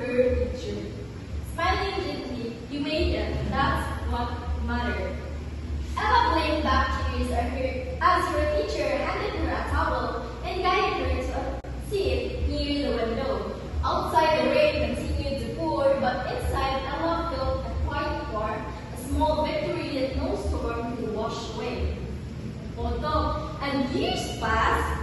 her teacher. Smiling gently, you made it. That's what mattered. Ella blamed back tears as her teacher handed her a towel and guided her to a seat near the window. Outside, the rain continued to pour, but inside, Ella felt a quiet warmth, a small victory that no storm could wash away. And years passed,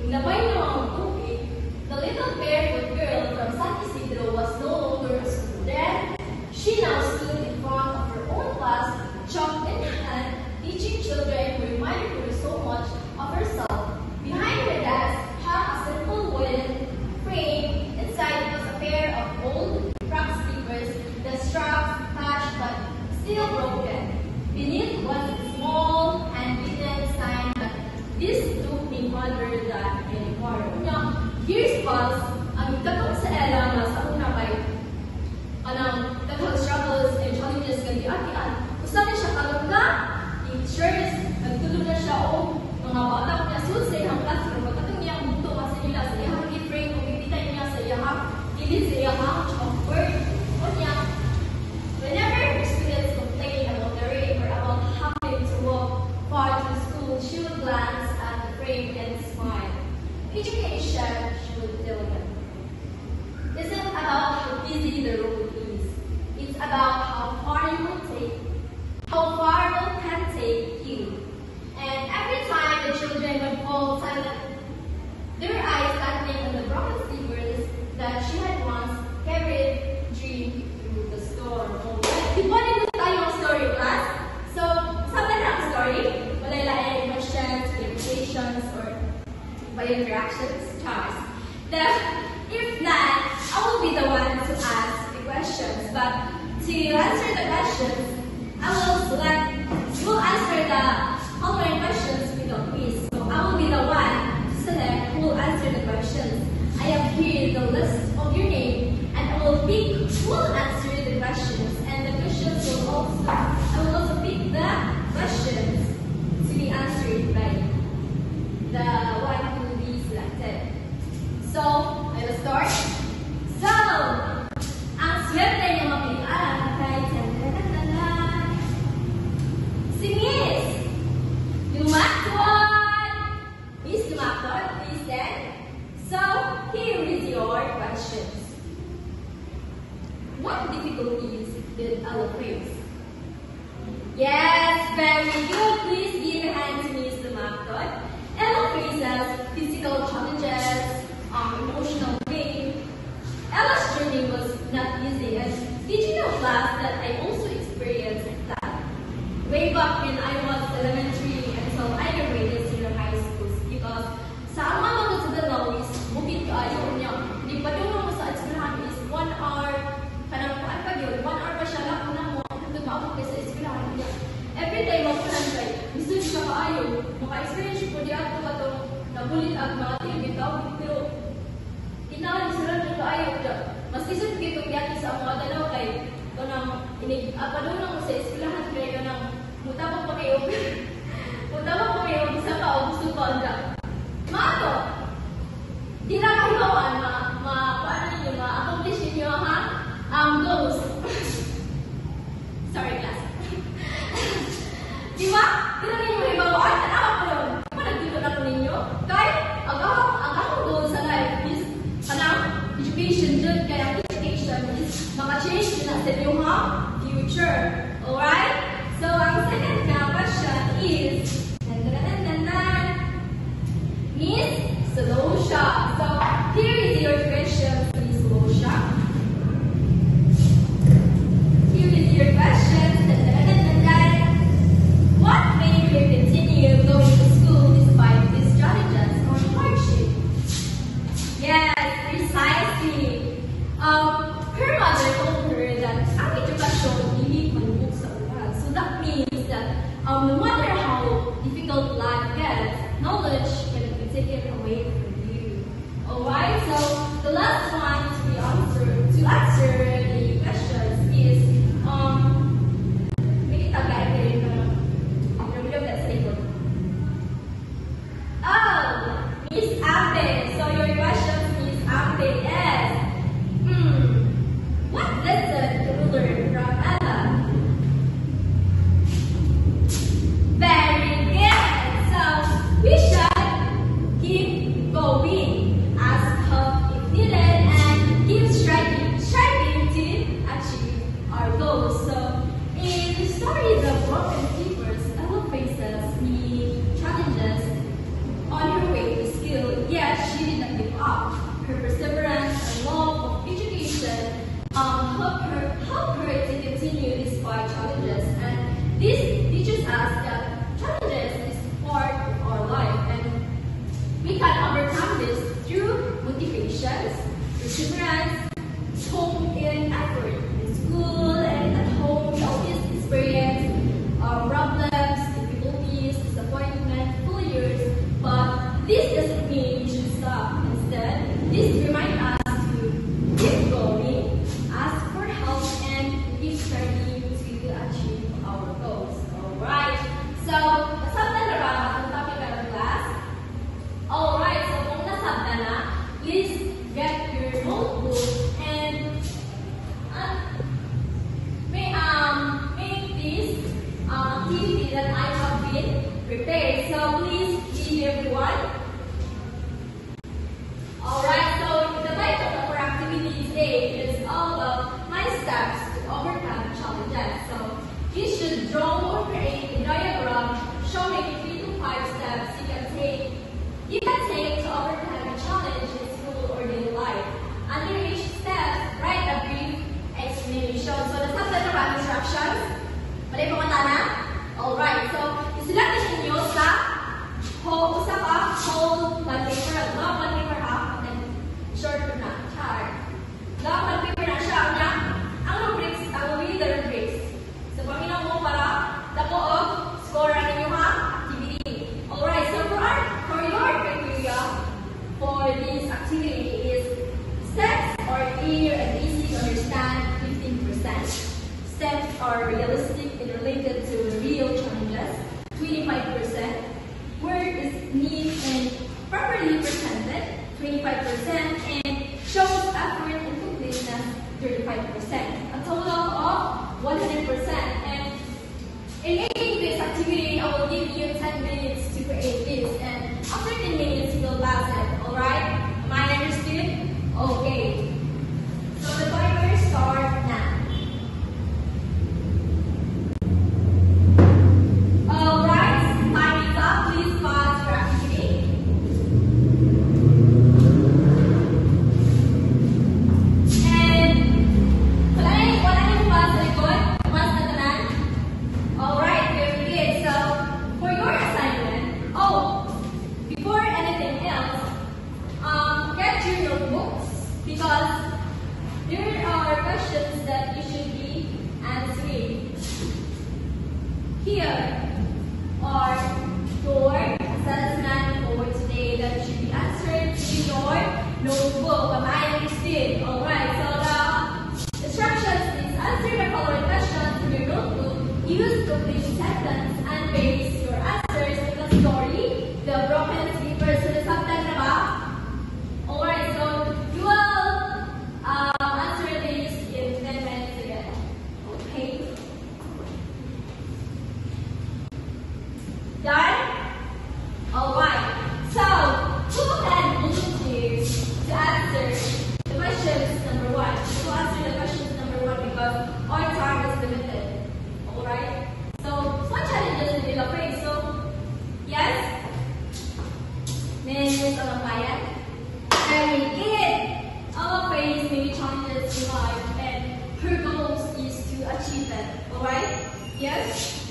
nabay na ang tubig, the little barefoot girl from San Isidro was no longer a student. She now stood in front of her own class, chalk in hand, teaching children who reminded her so much of herself. Behind her desk hung a simple wooden frame. Inside was a pair of old cracked slippers, the straps patched but still broken. Beneath was a small handwritten sign that this took me further than anymore. Years passed, ang takot sa Ella na sa una kay anang daghang struggles and challenges kay ati-atian. Usa na siya kalungga, teachers, nagtulong na siya o mga bata niya sulsay ang classroom. Pagkatong niya ang buto kasi nila sa iyang frame kung ipitay niya sa iyang kilid sa iyang chalkboard. O niya, whenever her students complained about the rain or about having to walk far to school, she would glance at the frame and smile. Education, she would tell them, isn't about how busy the road is. It's about how far you will take, how far it can take you. And every time the children would fall silent, their eyes standing on the broken slippers that she had once carried, dreamed through the storm. Di ba nito tayo ang story class? So, sabi na ang story, walay laing questions, implications, or by interactions, tasks. If not, I will be the one to ask the questions. But to answer the questions, I will answer the following questions with a quiz. So I will be the one to select who will answer the questions. I have here the list of your name, and I will pick who will answer the questions. And the questions I will also pick the questions to be answered by the one who will be selected. So, I will start. So, ang swerte niyo mapilian kay si Miss Lumacton. Miss Lumacton, please stand. So, here is your questions. What difficulties did Ella face? Yes, very good. Please give a hand to Miss Lumacton. Ella faces physical challenges, emotional pain. Ella's journey was not easy, and did you know, class, that I also experienced that way back when I was elementary until I graduated senior high school, because sa mga ko sa Danau is bukid ka ayaw niya. Di pa doon mo sa eskwelahan is 1 hour, kanang paan pa yun, 1 hour pa siya lang na mo, kung tumawag kayo sa eskwelahan niya. Every day, magpunan kayo, gusto siya kaayaw, maka-experience po di ato ka itong nabulit at mga bitaw, pero inawan sila nung kaayaw ka. Mas isa ito kaya sa mga Danau kay kanang padunong sa eskwelahan kaya kanang mutabang pa kayo. Mutabang pa kayo, isa ka o gusto pa anda. Mato, di na kahibawan, paano ninyo, ma-accomplish ninyo, ha? Goals. Sorry, class. Di ba? Di na ninyo mahibawaan, tanawa ko yun. Di ba nagdito na ko ninyo? Kaya, ang akong goal sa life is, kanang education dyan, kaya education is maka-change din na sa inyong future. Alright? So, ang second question is, Miss Solosha. So, here is your question, Miss Solosha. Here is your question. What made her continue going to school despite these challenges or hardship? Yes, precisely. Her mother told her that ang edukasyon hindi malubog sa ulan. So that means that no matter how difficult life gets, knowledge can be taken away from you. Alright, so the last one to answer the questions is Miss Ambe. So your question, Miss Ambe, is difference, home and effort. In school and at home, we always experience problems, difficulties, disappointment, failures. But this doesn't mean we should stop. Instead, this reminds us to keep going, ask for help, and keep starting to achieve our goals. Alright, so nasabtan na ba ang topic ng class? Alright, so kung nasabtan na, please get your notebook and make this activity that I have been prepared. So please read everyone. Alright, so the title of our activity today is all about 9 steps to overcome challenges. So you should draw or create a diagram showing 3 to 5 steps you can take to overcome a challenge in school or daily life. Under each step, write a brief explanation. So nasabtan na ba ang instructions? Mali po kanta na? Alright, so isulat na ninyo sa usa ka whole bond paper, long bond paper half, and short na, chart. Long bond paper na siya, ang rubrics, ang reader rubrics. So paminaw mo para dako og score ang inyo ha, activity. Alright, so for your criteria for this activity is steps are clear and easy to understand, 15%. Steps are realistic and related to real challenges, 25%. Word is neat and properly presented, 25%, and shows effort and completeness, 35%. A total of 100%. And in making this activity, I will give you 10 minutes to create this, and after 10 minutes, you will pass it. Alright? Am I understood? Okay. So the timer starts now. Alright, time is up. Please pause your activity. And wala yung pause sa likod? Pause na tanan? Alright, very good. So for your assignment, before anything else, get your notebooks because there are questions that you should be answering. Here are your assessment for today that should be answered in your notebook. Am I understood? Alright, so the instructions is answer the following questions in your notebook. Use complete sentence and base your answers in the story, the broken sleeper. So nasabtan na ba? Alright, so you will answer this in 10 minutes again. Okay? Done? Alright. So, go ahead and volunteer to answer the questions number 1. To answer the questions number 1 because our time is limited. Alright? So, small challenges in the phrase. So, yes? May ang bayan? Very good. Our phrase may be challenges in life and her goals is to achieve them. Alright? Yes?